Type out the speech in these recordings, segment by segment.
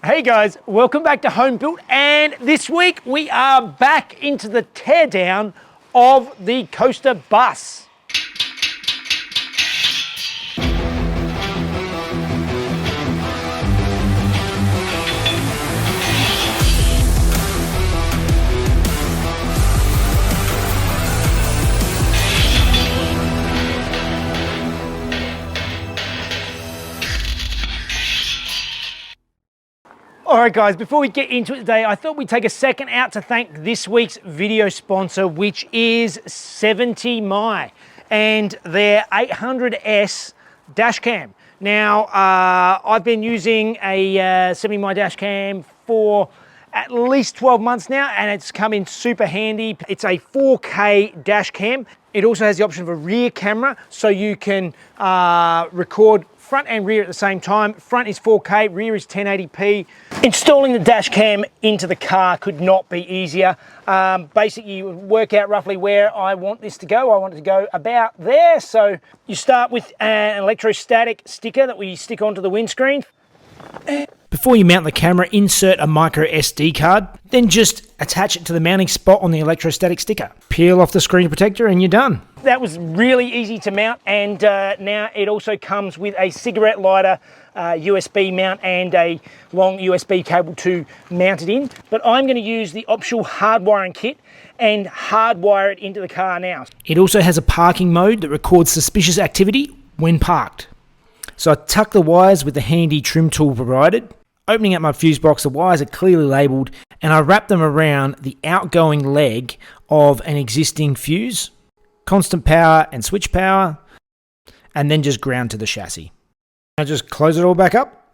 Hey guys, welcome back to Home Built, and this week we are back into the teardown of the coaster bus. Alright guys, before we get into it today, I thought we'd take a second out to thank this week's video sponsor, which is 70My and their 800S dash cam. Now, I've been using a 70My dash cam for at least 12 months now, and it's come in super handy. It's a 4K dash cam. It also has the option of a rear camera, so you can record front and rear at the same time. Front is 4K, rear is 1080p. Installing the dash cam into the car could not be easier. Basically, you work out roughly where I want this to go. I want it to go about there. So you start with an electrostatic sticker that we stick onto the windscreen. Before you mount the camera, insert a micro SD card, then just attach it to the mounting spot on the electrostatic sticker. Peel off the screen protector and you're done. That was really easy to mount, and now it also comes with a cigarette lighter, USB mount, and a long USB cable to mount it in. But I'm going to use the optional hardwiring kit and hardwire it into the car now. It also has a parking mode that records suspicious activity when parked. So I tuck the wires with the handy trim tool provided. Opening up my fuse box, the wires are clearly labelled, and I wrap them around the outgoing leg of an existing fuse, constant power and switch power, and then just ground to the chassis. I just close it all back up.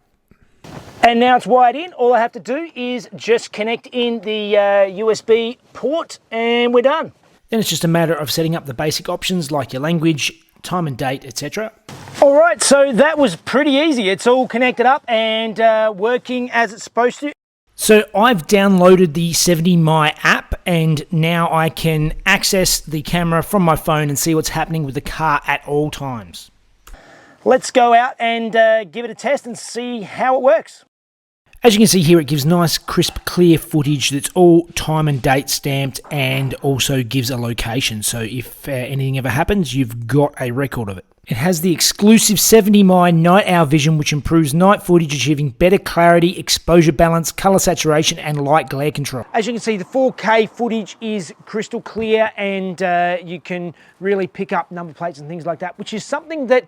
And now it's wired in. All I have to do is just connect in the USB port and we're done. Then it's just a matter of setting up the basic options like your language, time and date, etc. All right, so that was pretty easy. It's all connected up and working as it's supposed to. So I've downloaded the 70My app, and now I can access the camera from my phone and see what's happening with the car at all times. Let's go out and give it a test and see how it works. As you can see here, it gives nice, crisp, clear footage that's all time and date stamped, and also gives a location. So if anything ever happens, you've got a record of it. It has the exclusive 70My night hour vision, which improves night footage, achieving better clarity, exposure balance, color saturation, and light glare control. As you can see, the 4K footage is crystal clear, and you can really pick up number plates and things like that, which is something that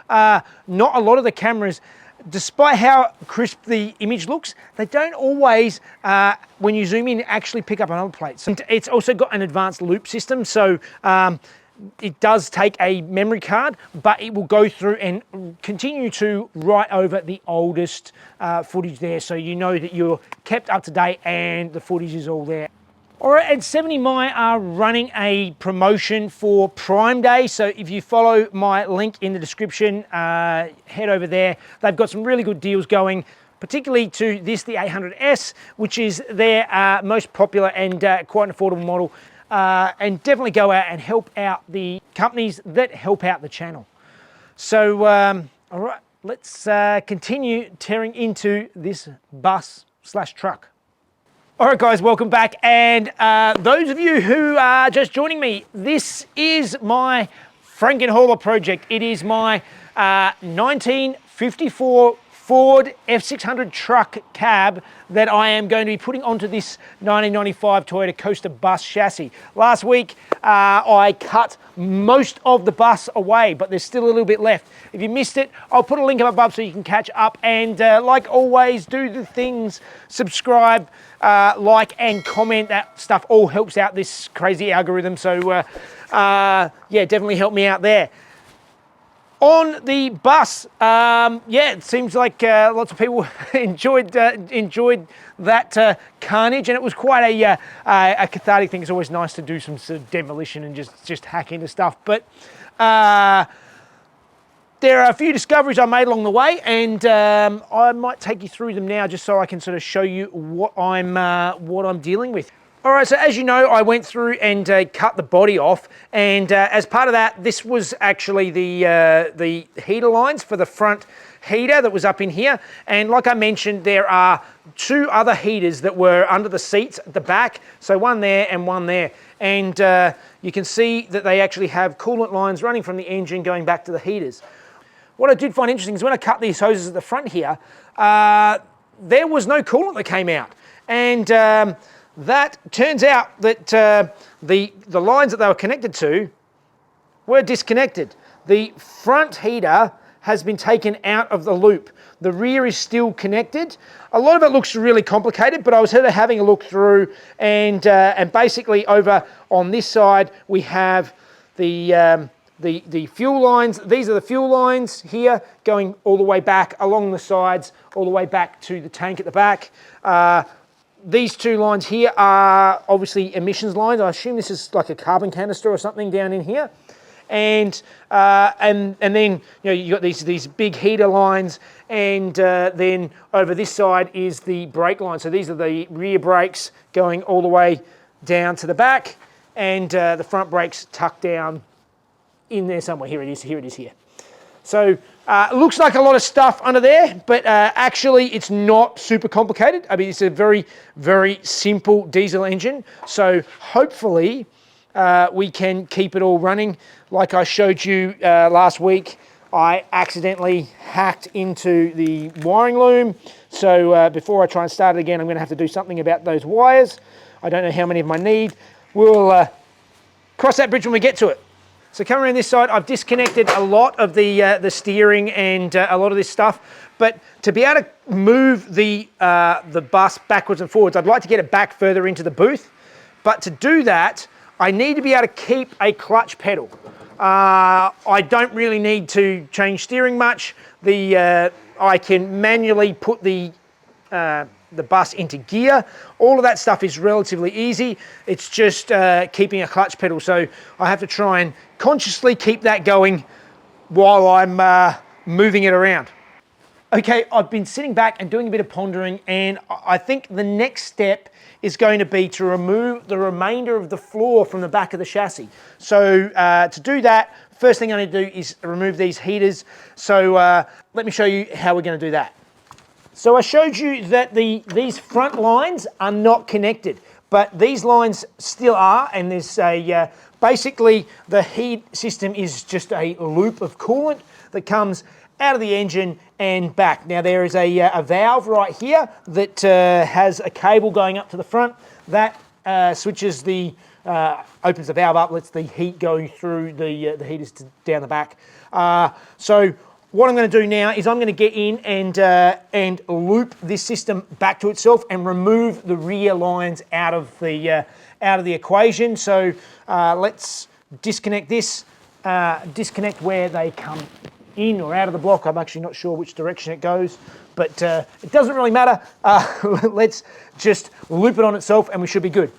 not a lot of the cameras, despite how crisp the image looks, they don't always, when you zoom in, actually pick up a number plate. So it's also got an advanced loop system, so it does take a memory card, but it will go through and continue to write over the oldest footage there, so you know that you're kept up to date and the footage is all there. All right, and 70My are running a promotion for Prime Day, so if you follow my link in the description, head over there. They've got some really good deals going, particularly to this, the 800S, which is their most popular and quite an affordable model. And definitely go out and help out the companies that help out the channel. So, all right, let's continue tearing into this bus / truck. All right, guys, welcome back. And those of you who are just joining me, this is my Frankenhauler project. It is my 1954 Ford F600 truck cab that I am going to be putting onto this 1995 Toyota Coaster bus chassis. Last week, I cut most of the bus away, but there's still a little bit left. If you missed it, I'll put a link up above so you can catch up. And like always, do the things, subscribe, like and comment. That stuff all helps out this crazy algorithm. So yeah, definitely help me out there. On the bus, yeah, it seems like lots of people enjoyed that carnage, and it was quite a cathartic thing. It's always nice to do some sort of demolition and just hack into stuff. But there are a few discoveries I made along the way, and I might take you through them now, just so I can sort of show you what I'm dealing with. All right, so as you know, I went through and cut the body off, and as part of that, this was actually the heater lines for the front heater that was up in here. And like I mentioned, there are 2 other heaters that were under the seats at the back. So one there and one there. And you can see that they actually have coolant lines running from the engine going back to the heaters. What I did find interesting is when I cut these hoses at the front here, there was no coolant that came out. And that turns out that the lines that they were connected to were disconnected. The front heater has been taken out of the loop. The rear is still connected. A lot of it looks really complicated, but I was having a look through, and basically over on this side we have the fuel lines. These are the fuel lines here, going all the way back along the sides, all the way back to the tank at the back. These 2 lines here are obviously emissions lines. I assume this is like a carbon canister or something down in here. And then you got these big heater lines, and then over this side is the brake line. So these are the rear brakes going all the way down to the back, and the front brakes tucked down in there somewhere. Here it is here. So it looks like a lot of stuff under there, but actually it's not super complicated. I mean, it's a very, very simple diesel engine. So hopefully we can keep it all running. Like I showed you last week, I accidentally hacked into the wiring loom. So before I try and start it again, I'm going to have to do something about those wires. I don't know how many of them I need. We'll cross that bridge when we get to it. So coming around this side, I've disconnected a lot of the steering and a lot of this stuff. But to be able to move the bus backwards and forwards, I'd like to get it back further into the booth. But to do that, I need to be able to keep a clutch pedal. I don't really need to change steering much. I can manually put the bus into gear. All of that stuff is relatively easy. It's just keeping a clutch pedal. So I have to try and consciously keep that going while I'm moving it around. Okay, I've been sitting back and doing a bit of pondering, and I think the next step is going to be to remove the remainder of the floor from the back of the chassis. So to do that, first thing I need to do is remove these heaters. So let me show you how we're going to do that. So I showed you that these front lines are not connected, but these lines still are, and there's basically the heat system is just a loop of coolant that comes out of the engine and back. Now there is a valve right here that has a cable going up to the front that switches opens the valve up, lets the heat go through the heaters down the back. So what I'm going to do now is I'm going to get in and loop this system back to itself and remove the rear lines out of the equation. So let's disconnect this, disconnect where they come in or out of the block. I'm actually not sure which direction it goes, but it doesn't really matter. Let's just loop it on itself and we should be good.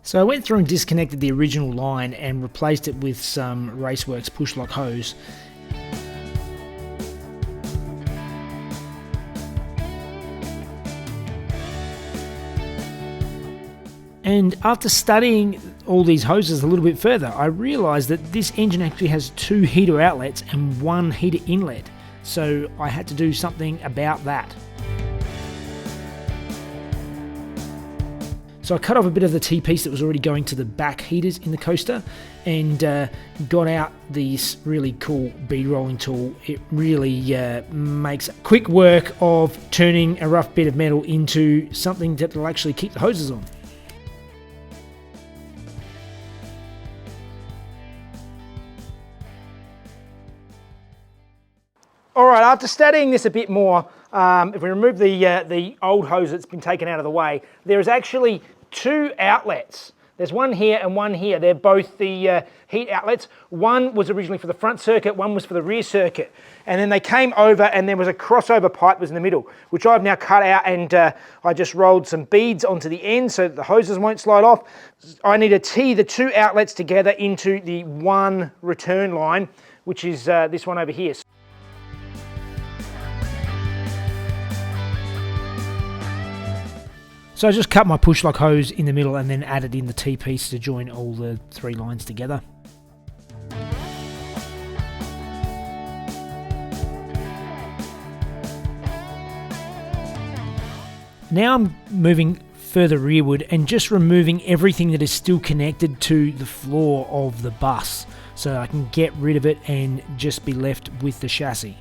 So I went through and disconnected the original line and replaced it with some Raceworks push lock hose. And after studying all these hoses a little bit further, I realised that this engine actually has 2 heater outlets and 1 heater inlet. So I had to do something about that. So I cut off a bit of the T-piece that was already going to the back heaters in the coaster and got out this really cool bead rolling tool. It really makes quick work of turning a rough bit of metal into something that will actually keep the hoses on. All right, after studying this a bit more, if we remove the old hose that's been taken out of the way, there is actually 2 outlets. There's one here and one here. They're both the heat outlets. One was originally for the front circuit, one was for the rear circuit. And then they came over and there was a crossover pipe was in the middle, which I've now cut out, and I just rolled some beads onto the end so that the hoses won't slide off. I need to tee the 2 outlets together into the 1 return line, which is this one over here. So I just cut my push lock hose in the middle and then added in the T-piece to join all the 3 lines together. Now I'm moving further rearward and just removing everything that is still connected to the floor of the bus, so I can get rid of it and just be left with the chassis.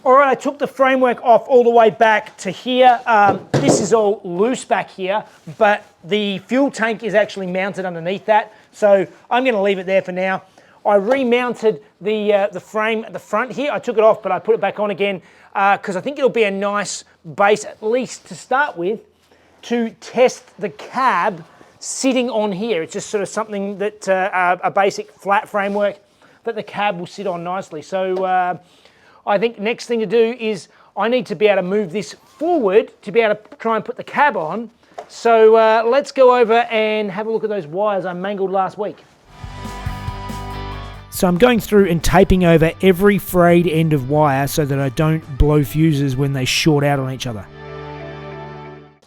All right, I took the framework off all the way back to here. This is all loose back here, but the fuel tank is actually mounted underneath that. So I'm gonna leave it there for now. I remounted the frame at the front here. I took it off, but I put it back on again because I think it'll be a nice base, at least to start with, to test the cab sitting on here. It's just sort of something that, a basic flat framework that the cab will sit on nicely. So I think next thing to do is I need to be able to move this forward to be able to try and put the cab on. So let's go over and have a look at those wires I mangled last week. So I'm going through and taping over every frayed end of wire so that I don't blow fuses when they short out on each other.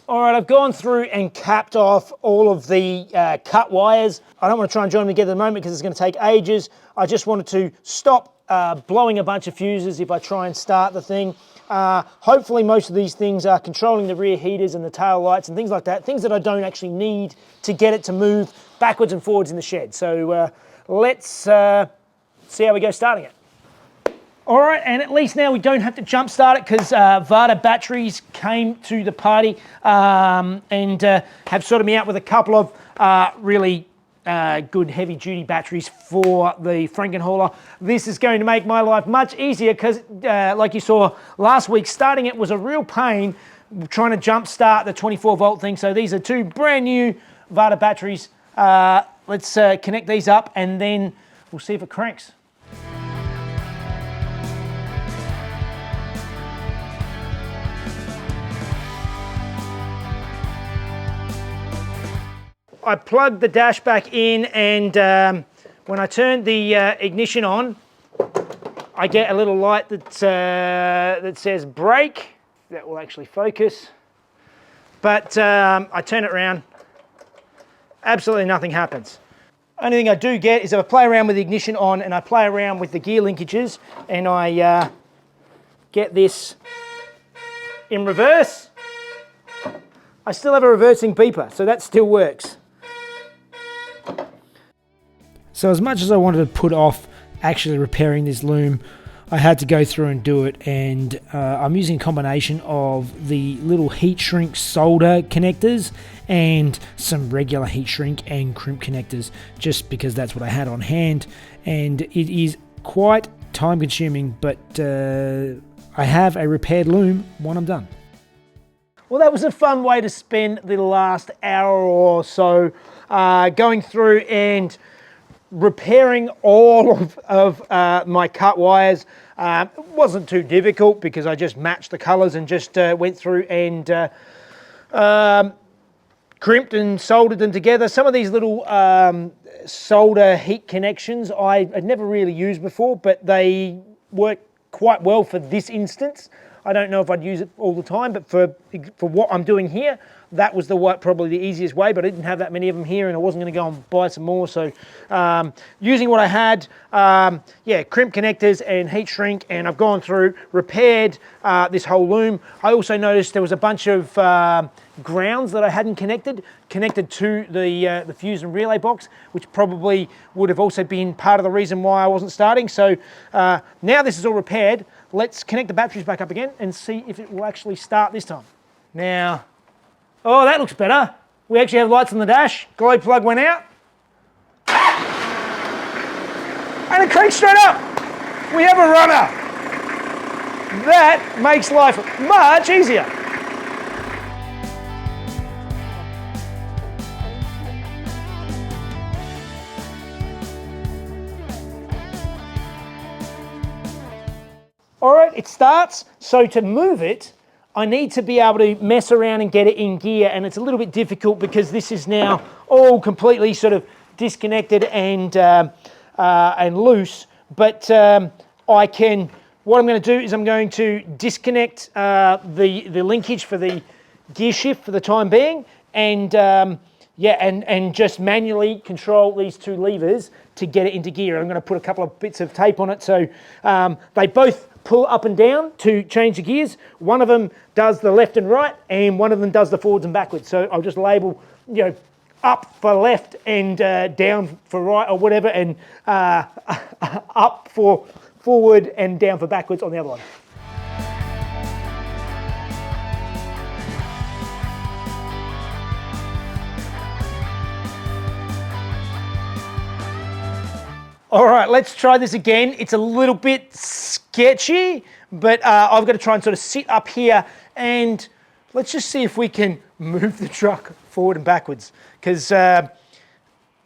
All right, I've gone through and capped off all of the cut wires. I don't want to try and join them together at the moment because it's going to take ages. I just wanted to stop blowing a bunch of fuses if I try and start the thing. Hopefully most of these things are controlling the rear heaters and the tail lights and things like that, things that I don't actually need to get it to move backwards and forwards in the shed. So let's see how we go starting it. All right, and at least now we don't have to jump start it because Varta batteries came to the party and have sorted me out with a couple of really good heavy duty batteries for the Frankenhauler. This is going to make my life much easier because like you saw last week, starting it was a real pain trying to jump start the 24 volt thing. So these are 2 brand new Varta batteries. Let's connect these up and then we'll see if it cranks. I plugged the dash back in and when I turn the ignition on, I get a little light that says brake. That will actually focus. But I turn it around, absolutely nothing happens. Only thing I do get is if I play around with the ignition on and I play around with the gear linkages and I get this in reverse, I still have a reversing beeper, so that still works. So as much as I wanted to put off actually repairing this loom, I had to go through and do it, and I'm using a combination of the little heat shrink solder connectors and some regular heat shrink and crimp connectors, just because that's what I had on hand, and it is quite time consuming, but I have a repaired loom when I'm done. Well, that was a fun way to spend the last hour or so going through and repairing all of my cut wires. It wasn't too difficult because I just matched the colors and just went through and crimped and soldered them together. Some of these little solder heat connections I had never really used before, but they work quite well for this instance. I don't know if I'd use it all the time, but for what I'm doing here, that was probably the easiest way, but I didn't have that many of them here and I wasn't going to go and buy some more. So using what I had, yeah, crimp connectors and heat shrink, and I've gone through, repaired this whole loom. I also noticed there was a bunch of grounds that I hadn't connected to the fuse and relay box, which probably would have also been part of the reason why I wasn't starting. So now this is all repaired, let's connect the batteries back up again and see if it will actually start this time. Now, oh, that looks better. We actually have lights on the dash. Glow plug went out. And it cranks straight up. We have a runner. That makes life much easier. All right, it starts. So to move it, I need to be able to mess around and get it in gear, and it's a little bit difficult because this is now all completely sort of disconnected and loose. But I can. What I'm going to do is I'm going to disconnect the linkage for the gear shift for the time being, and and just manually control these two levers to get it into gear. I'm going to put a couple of bits of tape on it so they both pull up and down to change the gears. One of them does the left and right, and one of them does the forwards and backwards. So I'll just label, up for left and down for right or whatever, and up for forward and down for backwards on the other one. All right, let's try this again. It's a little bit sketchy, but I've got to try and sort of sit up here, and let's just see if we can move the truck forward and backwards, because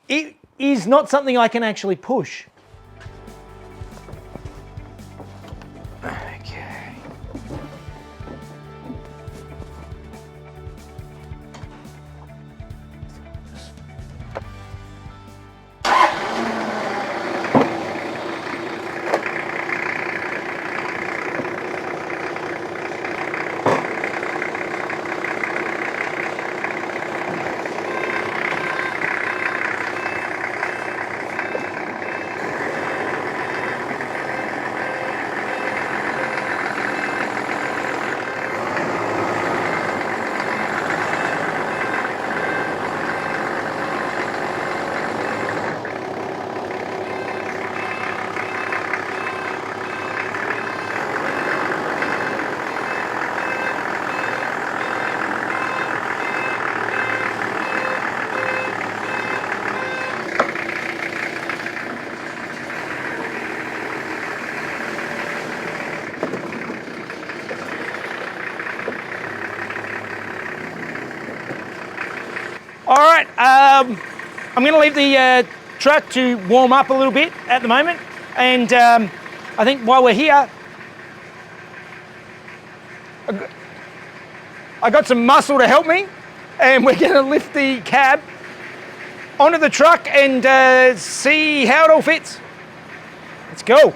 it is not something I can actually push. Okay. All right, I'm going to leave the truck to warm up a little bit at the moment, and I think while we're here, I got some muscle to help me, and we're going to lift the cab onto the truck and see how it all fits. Let's go.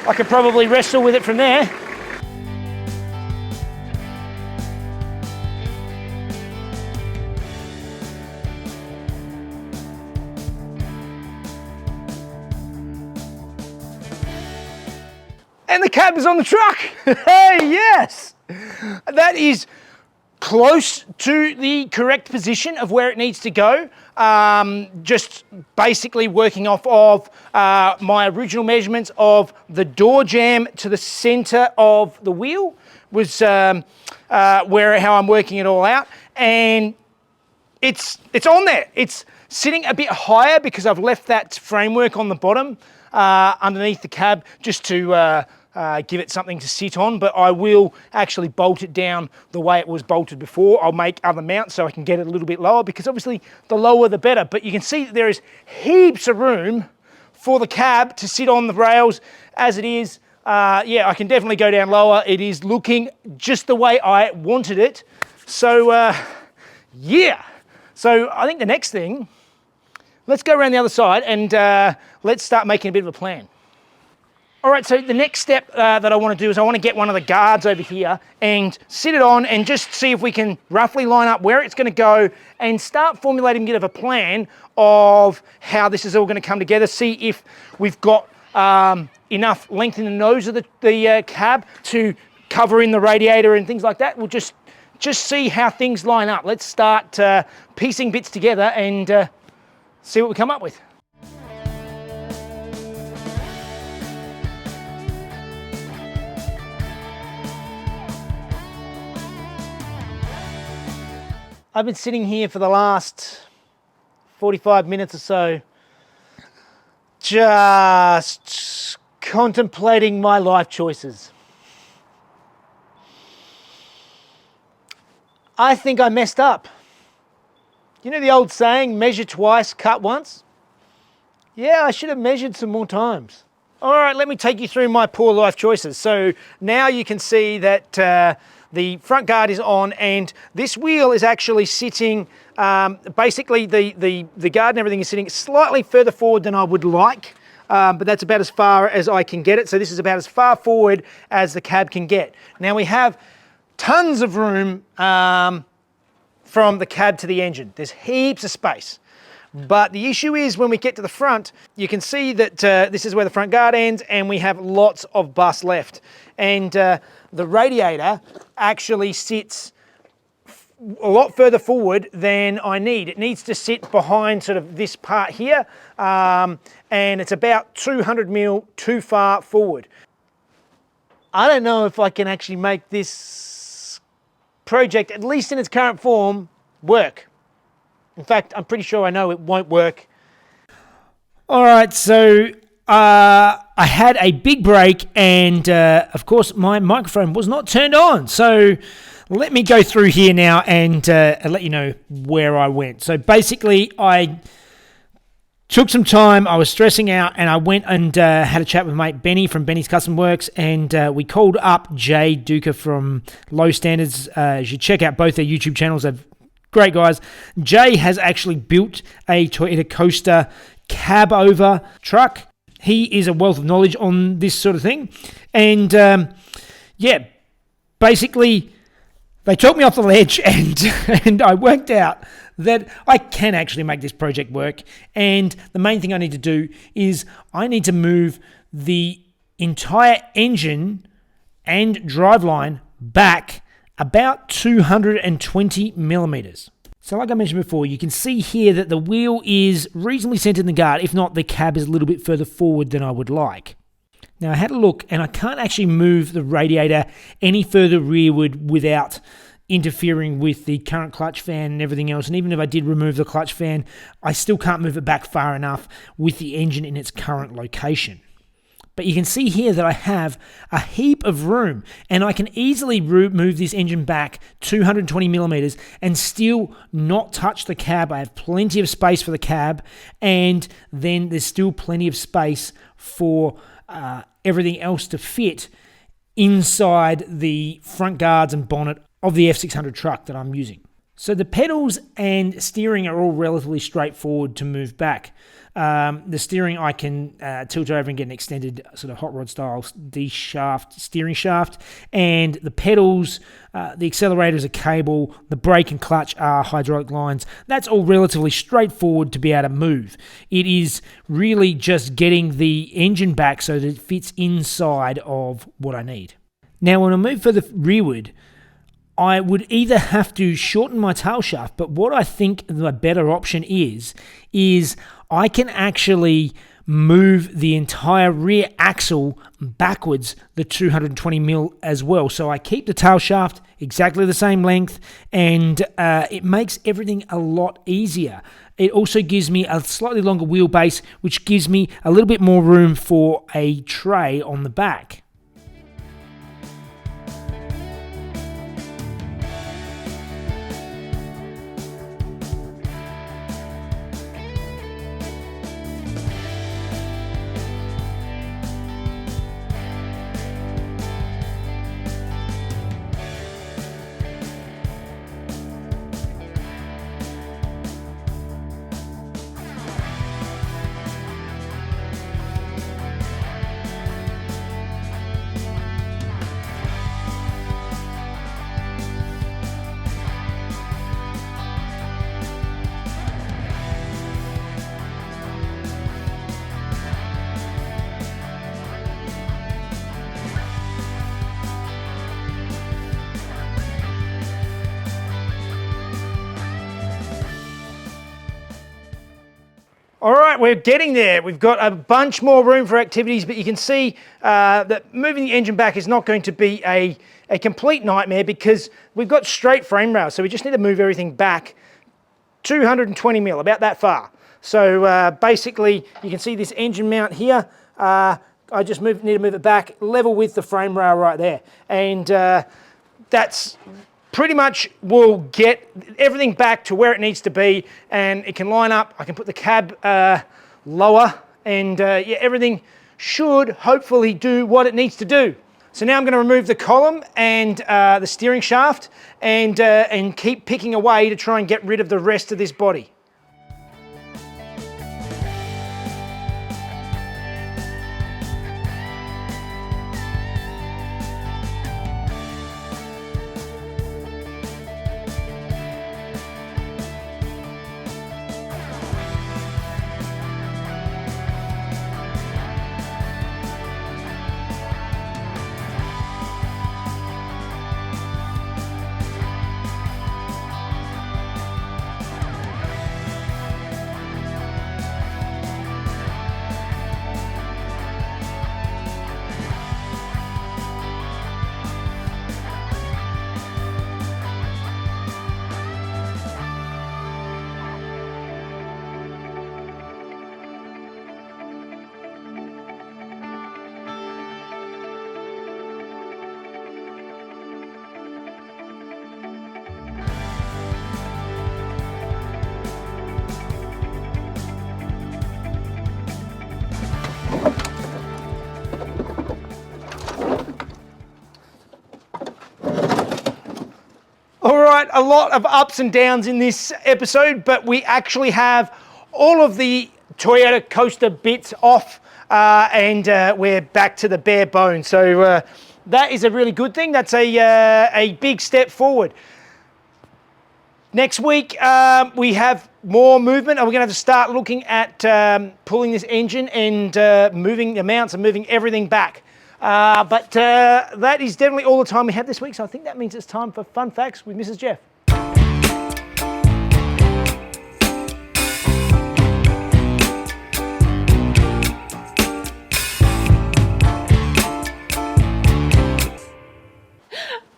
I could probably wrestle with it from there. And the cab is on the truck. Hey, yes! That is close to the correct position of where it needs to go. Just basically working off of my original measurements of the door jamb to the center of the wheel was how I'm working it all out, and it's on there. It's sitting a bit higher because I've left that framework on the bottom underneath the cab just to give it something to sit on, but I will actually bolt it down the way it was bolted before. I'll make other mounts so I can get it a little bit lower, because obviously the lower the better, but you can see that there is heaps of room for the cab to sit on the rails as it is. Yeah, I can definitely go down lower. It is looking just the way I wanted it. So yeah, so I think the next thing, let's go around the other side and let's start making a bit of a plan. All right, so the next step that I want to do is I want to get one of the guards over here and sit it on and just see if we can roughly line up where it's going to go and start formulating a bit of a plan of how this is all going to come together, see if we've got enough length in the nose of the cab to cover in the radiator and things like that. We'll just see how things line up. Let's start piecing bits together and see what we come up with. I've been sitting here for the last 45 minutes or so, just contemplating my life choices. I think I messed up. You know the old saying, measure twice, cut once? Yeah, I should have measured some more times. All right, let me take you through my poor life choices. So now you can see that the front guard is on, and this wheel is actually sitting, basically the guard and everything is sitting slightly further forward than I would like, but that's about as far as I can get it. So this is about as far forward as the cab can get. Now we have tons of room from the cab to the engine. There's heaps of space. But the issue is when we get to the front, you can see that this is where the front guard ends, and we have lots of bus left. And the radiator actually sits a lot further forward than I need. It needs to sit behind sort of this part here, and it's about 200 mil too far forward. I don't know if I can actually make this project, at least in its current form, work. In fact, I'm pretty sure I know it won't work. All right, so I had a big break, and of course my microphone was not turned on. So let me go through here now and let you know where I went. So basically I took some time, I was stressing out, and I went and had a chat with mate Benny from Benny's Custom Works, and we called up Jay Duca from Low Standards. You should check out both their YouTube channels. They've great guys. Jay has actually built a Toyota Coaster cab over truck. He is a wealth of knowledge on this sort of thing. And yeah, basically they took me off the ledge, and I worked out that I can actually make this project work. And the main thing I need to do is I need to move the entire engine and driveline back about 220 millimeters. So like I mentioned before, you can see here that the wheel is reasonably centered in the guard. If not, the cab is a little bit further forward than I would like. Now I had a look, and I can't actually move the radiator any further rearward without interfering with the current clutch fan and everything else. And even if I did remove the clutch fan, I still can't move it back far enough with the engine in its current location. But you can see here that I have a heap of room, and I can easily move this engine back 220 millimeters and still not touch the cab. I have plenty of space for the cab, and then there's still plenty of space for everything else to fit inside the front guards and bonnet of the F600 truck that I'm using. So the pedals and steering are all relatively straightforward to move back. The steering, I can tilt over and get an extended sort of hot rod style D-shaft steering shaft, and the pedals, the accelerator is a cable, the brake and clutch are hydraulic lines. That's all relatively straightforward to be able to move. It is really just getting the engine back so that it fits inside of what I need. Now when I move further rearward, I would either have to shorten my tail shaft, but what I think the better option is I can actually move the entire rear axle backwards the 220 mil as well. So I keep the tail shaft exactly the same length, and it makes everything a lot easier. It also gives me a slightly longer wheelbase, which gives me a little bit more room for a tray on the back. All right, we're getting there. We've got a bunch more room for activities, but you can see that moving the engine back is not going to be a complete nightmare because we've got straight frame rails. So we just need to move everything back 220 mil, about that far. So basically, you can see this engine mount here. I just need to move it back level with the frame rail right there. And that's pretty much will get everything back to where it needs to be, and it can line up. I can put the cab lower, and yeah, everything should hopefully do what it needs to do. So now I'm going to remove the column and the steering shaft, and keep picking away to try and get rid of the rest of this body. All right, a lot of ups and downs in this episode, but we actually have all of the Toyota Coaster bits off, and we're back to the bare bones. So that is a really good thing. That's a big step forward. Next week, we have more movement, and we're going to have to start looking at pulling this engine and moving the mounts and moving everything back. But that is definitely all the time we have this week, so I think that means it's time for Fun Facts with Mrs. Jeff.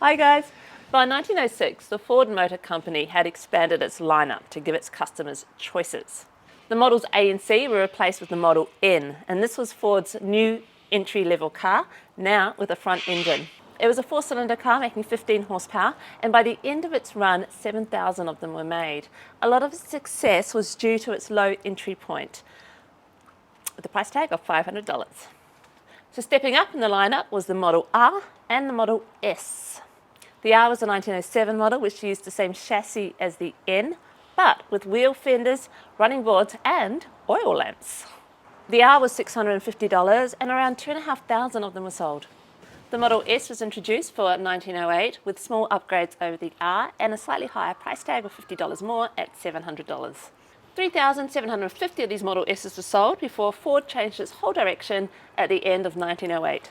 Hi guys. By 1906, the Ford Motor Company had expanded its lineup to give its customers choices. The models A and C were replaced with the Model N, and this was Ford's new entry-level car, now with a front engine. It was a 4-cylinder car making 15 horsepower, and by the end of its run, 7,000 of them were made. A lot of its success was due to its low entry point, with a price tag of $500. So stepping up in the lineup was the Model R and the Model S. The R was a 1907 model, which used the same chassis as the N, but with wheel fenders, running boards, and oil lamps. The R was $650, and around 2,500 of them were sold. The Model S was introduced for 1908 with small upgrades over the R and a slightly higher price tag of $50 more at $700. 3,750 of these Model S's were sold before Ford changed its whole direction at the end of 1908.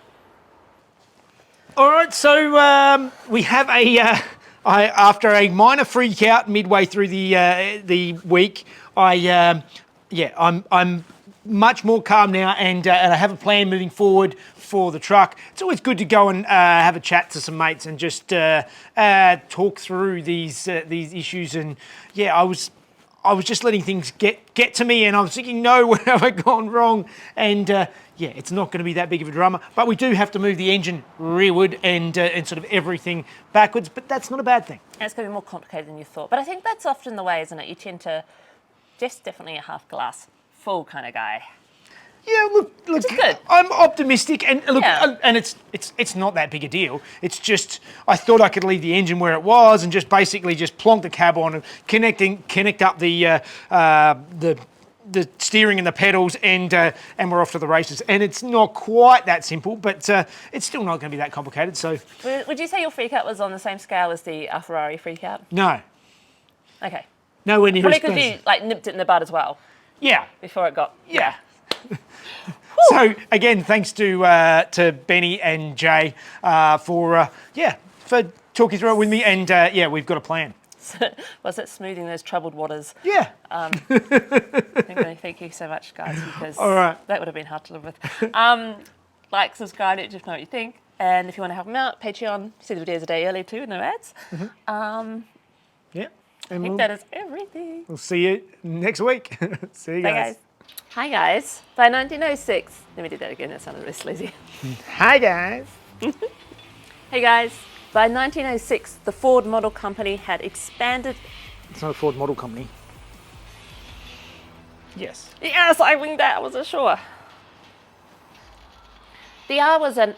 All right, so we have after a minor freak out midway through the week, I'm much more calm now, and I have a plan moving forward for the truck. It's always good to go and have a chat to some mates and just talk through these issues. And yeah, I was just letting things get to me, and I was thinking, no, where have I gone wrong? And yeah, it's not going to be that big of a drama, but we do have to move the engine rearward and sort of everything backwards, but that's not a bad thing. And it's going to be more complicated than you thought. But I think that's often the way, isn't it? You tend to, Jeff's definitely a half glass full kind of guy. Yeah, look, good. I'm optimistic, and look, Yeah. and it's not that big a deal. It's just I thought I could leave the engine where it was and just basically just plonk the cab on and connect up the steering and the pedals, and we're off to the races. And it's not quite that simple, but it's still not going to be that complicated. So, Would you say your freak out was on the same scale as the Ferrari freak out? no, Okay. nowhere near Probably as because you like nipped it in the bud as well yeah. before it got. Yeah. So again, thanks to Benny and Jay for talking through it with me, and yeah, we've got a plan. Was it smoothing those troubled waters? Yeah. Thank you so much, guys, because All right. that would have been hard to live with. Like, subscribe, let Jeff know what you think, and if you want to help him out, Patreon, see the videos a day early too, no ads. Yeah. I think that is everything. We'll see you next week. See you Bye, guys. Hi, guys. By 1906, let me do that again, that sounded really sleazy. Hi guys. Hey, guys. By 1906, the Ford Model Company had expanded. It's not a Ford Model Company. Yes. Yes, I winged that, I wasn't sure. The R was an